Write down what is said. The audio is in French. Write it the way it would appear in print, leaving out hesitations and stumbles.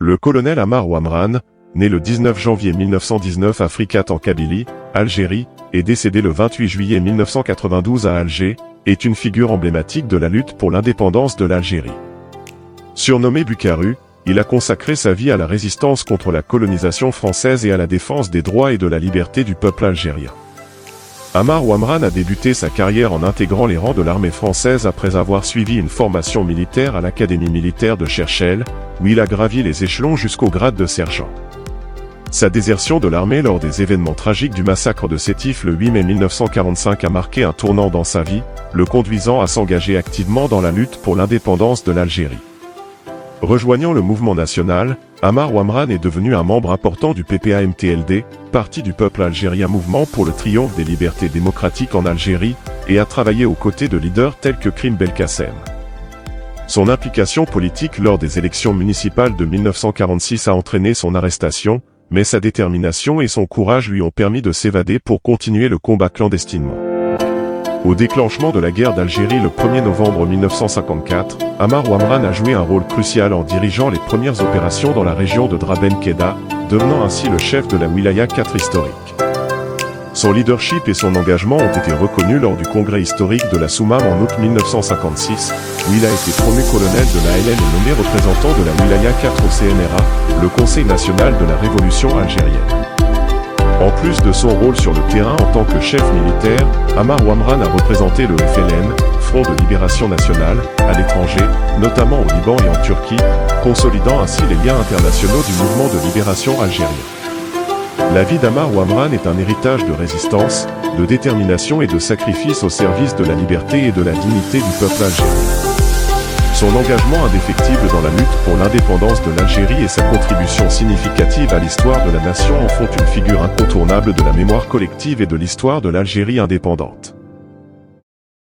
Le colonel Ammar Ouamrane, né le 19 janvier 1919 à Fricat en Kabylie, Algérie, et décédé le 28 juillet 1992 à Alger, est une figure emblématique de la lutte pour l'indépendance de l'Algérie. Surnommé Bukaru, il a consacré sa vie à la résistance contre la colonisation française et à la défense des droits et de la liberté du peuple algérien. Ammar Ouamrane a débuté sa carrière en intégrant les rangs de l'armée française après avoir suivi une formation militaire à l'Académie militaire de Cherchell, où il a gravi les échelons jusqu'au grade de sergent. Sa désertion de l'armée lors des événements tragiques du massacre de Sétif le 8 mai 1945 a marqué un tournant dans sa vie, le conduisant à s'engager activement dans la lutte pour l'indépendance de l'Algérie. Rejoignant le mouvement national, Ammar Ouamrane est devenu un membre important du PPA-MTLD, Parti du peuple algérien mouvement pour le triomphe des libertés démocratiques en Algérie, et a travaillé aux côtés de leaders tels que Karim Belkacem. Son implication politique lors des élections municipales de 1946 a entraîné son arrestation, mais sa détermination et son courage lui ont permis de s'évader pour continuer le combat clandestinement. Au déclenchement de la guerre d'Algérie le 1er novembre 1954, Ammar Ouamrane a joué un rôle crucial en dirigeant les premières opérations dans la région de Draben-Keda, devenant ainsi le chef de la Wilaya 4 historique. Son leadership et son engagement ont été reconnus lors du congrès historique de la Soumam en août 1956, où il a été promu colonel de l'ALN et nommé représentant de la Wilaya 4 au CNRA, le Conseil national de la révolution algérienne. En plus de son rôle sur le terrain en tant que chef militaire, Ammar Ouamrane a représenté le FLN, Front de Libération Nationale, à l'étranger, notamment au Liban et en Turquie, consolidant ainsi les liens internationaux du mouvement de libération algérien. La vie d'Ammar Ouamrane est un héritage de résistance, de détermination et de sacrifice au service de la liberté et de la dignité du peuple algérien. Son engagement indéfectible dans la lutte pour l'indépendance de l'Algérie et sa contribution significative à l'histoire de la nation en font une figure incontournable de la mémoire collective et de l'histoire de l'Algérie indépendante.